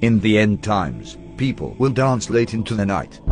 In the end times, people will dance late into the night.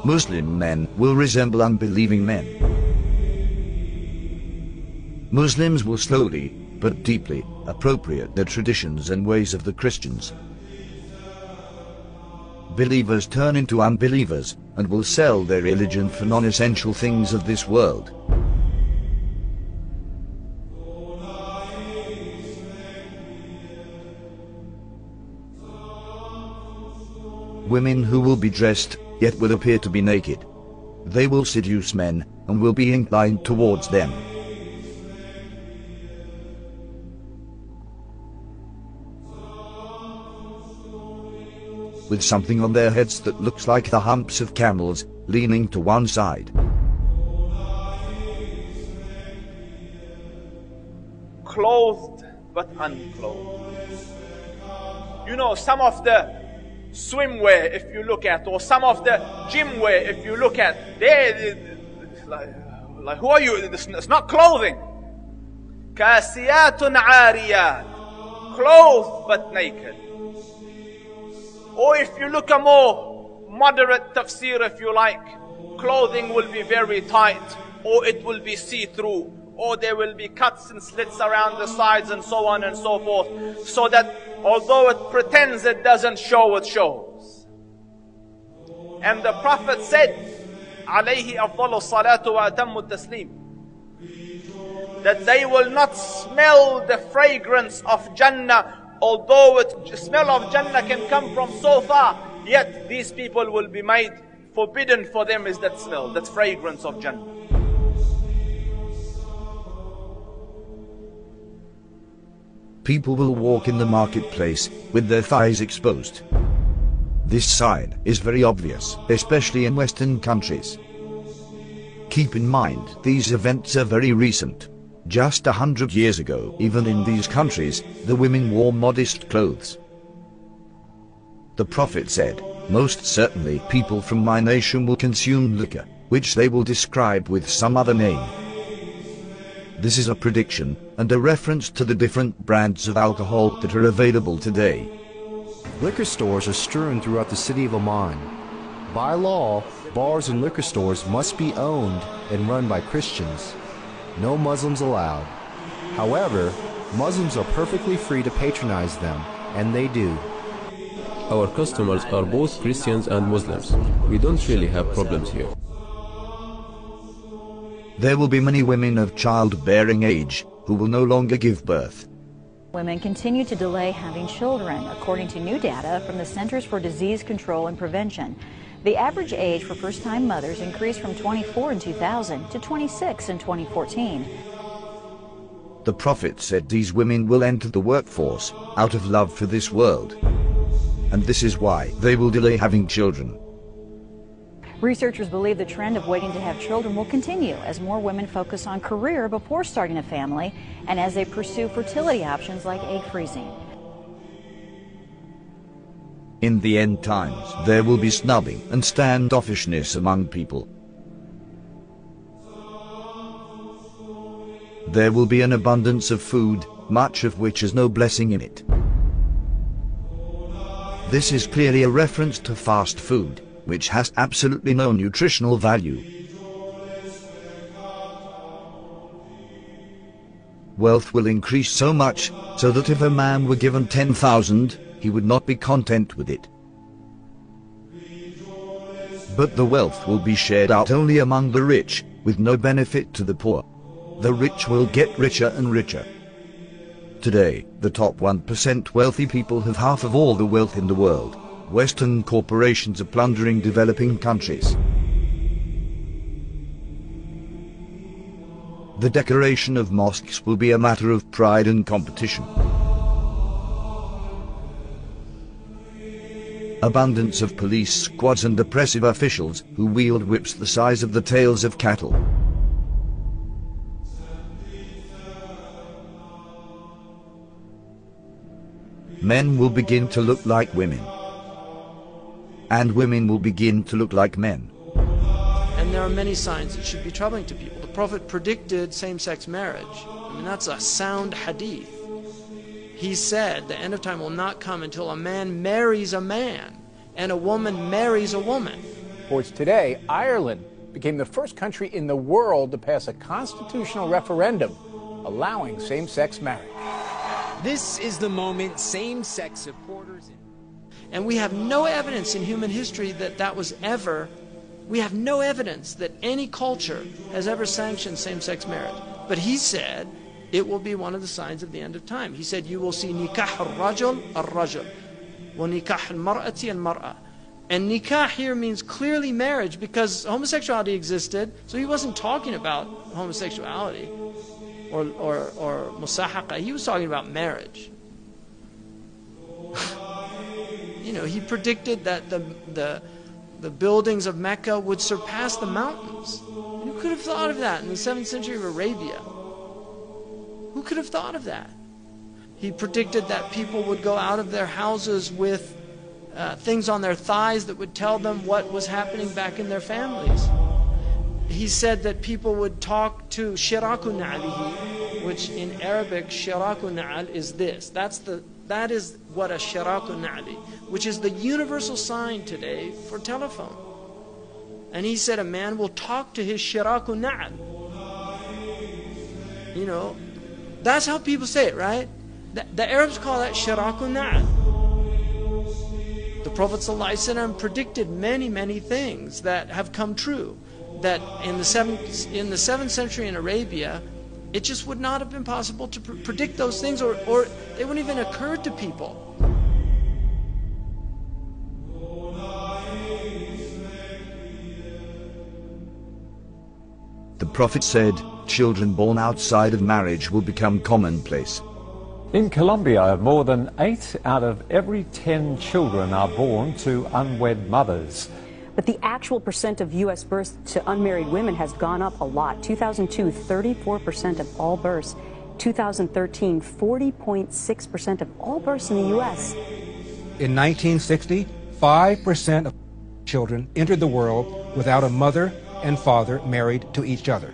Muslim men will resemble unbelieving men. Muslims will slowly, but deeply, appropriate the traditions and ways of the Christians. Believers turn into unbelievers, and will sell their religion for non-essential things of this world. Women who will be dressed, yet will appear to be naked. They will seduce men, and will be inclined towards them. With something on their heads that looks like the humps of camels, leaning to one side. Clothed but unclothed. You know, some of the swimwear, if you look at, or some of the gym wear, if you look at, they like who are you? It's not clothing. Kasiyatun ariyat, clothed but naked. Or if you look a more moderate tafsir, if you like, clothing will be very tight, or it will be see-through, or there will be cuts and slits around the sides and so on and so forth, so that although it pretends it doesn't show, it shows. And the Prophet said, alayhi afdalu salatu wa atammu taslim, that they will not smell the fragrance of Jannah. Although the smell of Jannah can come from so far, yet these people will be made forbidden for them is that smell, that fragrance of Jannah. People will walk in the marketplace with their thighs exposed. This sign is very obvious, especially in Western countries. Keep in mind, these events are very recent. Just 100 years ago, even in these countries, the women wore modest clothes. The Prophet said, "Most certainly people from my nation will consume liquor, which they will describe with some other name." This is a prediction, and a reference to the different brands of alcohol that are available today. Liquor stores are strewn throughout the city of Amman. By law, bars and liquor stores must be owned and run by Christians. No Muslims allowed. However, Muslims are perfectly free to patronize them, and they do. Our customers are both Christians and Muslims. We don't really have problems here. There will be many women of childbearing age who will no longer give birth. Women continue to delay having children, according to new data from the Centers for Disease Control and Prevention. The average age for first-time mothers increased from 24 in 2000 to 26 in 2014. The Prophet said these women will enter the workforce out of love for this world. And this is why they will delay having children. Researchers believe the trend of waiting to have children will continue as more women focus on career before starting a family and as they pursue fertility options like egg freezing. In the end times, there will be snubbing and standoffishness among people. There will be an abundance of food, much of which has no blessing in it. This is clearly a reference to fast food, which has absolutely no nutritional value. Wealth will increase so much, so that if a man were given 10,000, he would not be content with it. But the wealth will be shared out only among the rich, with no benefit to the poor. The rich will get richer and richer. Today, the top 1% wealthy people have half of all the wealth in the world. Western corporations are plundering developing countries. The decoration of mosques will be a matter of pride and competition. Abundance of police squads and oppressive officials who wield whips the size of the tails of cattle. Men will begin to look like women. And women will begin to look like men. And there are many signs that should be troubling to people. The Prophet predicted same-sex marriage. I mean, that's a sound hadith. He said the end of time will not come until a man marries a man and a woman marries a woman. Reports today, Ireland became the first country in the world to pass a constitutional referendum allowing same-sex marriage. This is the moment same-sex supporters... And we have no evidence in human history that that was ever... We have no evidence that any culture has ever sanctioned same-sex marriage. But he said it will be one of the signs of the end of time. He said you will see nikah al-rajul al-rajul wa nikah al-mar'ati al-mar'a. And nikah here means clearly marriage because homosexuality existed, so he wasn't talking about homosexuality or musahaqa. He was talking about marriage. You know, he predicted that the buildings of Mecca would surpass the mountains. Who could have thought of that in the 7th century of Arabia? Who could have thought of that? He predicted that people would go out of their houses with things on their thighs that would tell them what was happening back in their families. He said that people would talk to shiraku na'alihi, which in Arabic, shiraku na'al is this. That is what a shiraku na'ali, which is the universal sign today for telephone. And he said a man will talk to his shiraku na'al. You know, that's how people say it, right? The Arabs call that shiraku na'al. The Prophet ﷺ predicted many things that have come true. That in the 7th century in Arabia, it just would not have been possible to predict those things, or they wouldn't even occur to people. The Prophet said, children born outside of marriage will become commonplace. In Colombia, more than 8 out of every 10 children are born to unwed mothers. But the actual percent of U.S. births to unmarried women has gone up a lot. 2002, 34% of all births. 2013, 40.6% of all births in the U.S. In 1960, 5% of children entered the world without a mother and father married to each other.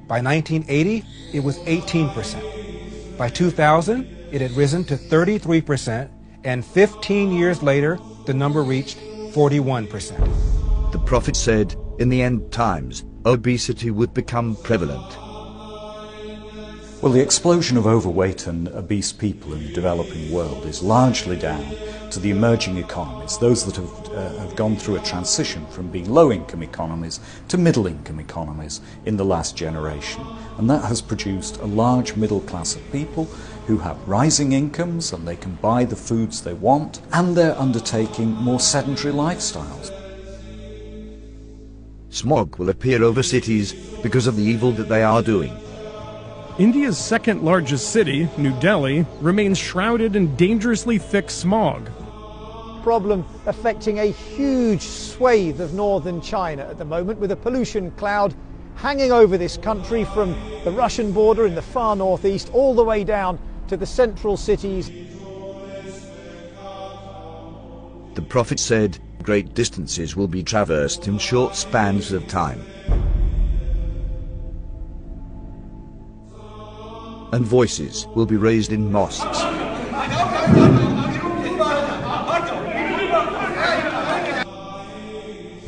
By 1980, it was 18%. By 2000, it had risen to 33%, and 15 years later, the number reached 41%. The Prophet said, in the end times, obesity would become prevalent. Well, the explosion of overweight and obese people in the developing world is largely down to the emerging economies, those that have gone through a transition from being low-income economies to middle-income economies in the last generation. And that has produced a large middle class of people who have rising incomes and they can buy the foods they want, and they're undertaking more sedentary lifestyles. Smog will appear over cities because of the evil that they are doing. India's second largest city, New Delhi, remains shrouded in dangerously thick smog. Problem affecting a huge swathe of northern China at the moment, with a pollution cloud hanging over this country from the Russian border in the far northeast all the way down to the central cities. The Prophet said, great distances will be traversed in short spans of time. And voices will be raised in mosques.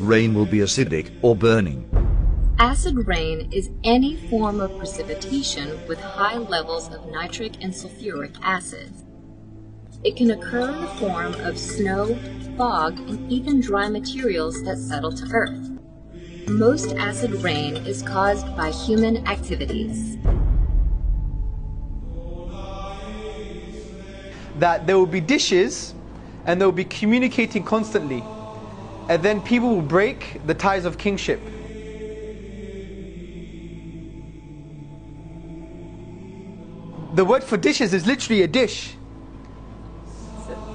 Rain will be acidic or burning. Acid rain is any form of precipitation with high levels of nitric and sulfuric acids. It can occur in the form of snow, fog, and even dry materials that settle to earth. Most acid rain is caused by human activities. That there will be dishes and they will be communicating constantly, and then people will break the ties of kingship. The word for dishes is literally a dish,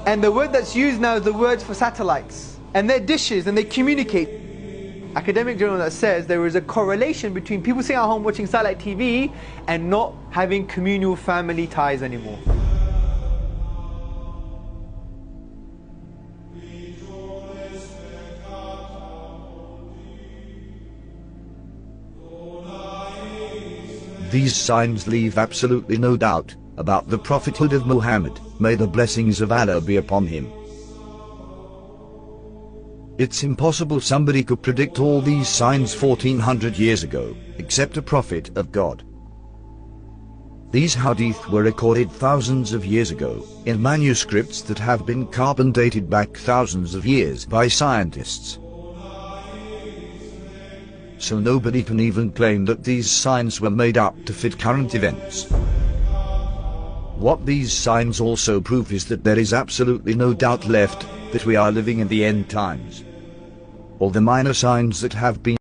and the word that's used now is the word for satellites, and they're dishes and they communicate. Academic journal that says there is a correlation between people sitting at home watching satellite TV and not having communal family ties anymore. These signs leave absolutely no doubt about the prophethood of Muhammad, may the blessings of Allah be upon him. It's impossible somebody could predict all these signs 1400 years ago, except a prophet of God. These hadith were recorded thousands of years ago, in manuscripts that have been carbon dated back thousands of years by scientists. So nobody can even claim that these signs were made up to fit current events. What these signs also prove is that there is absolutely no doubt left that we are living in the end times. All the minor signs that have been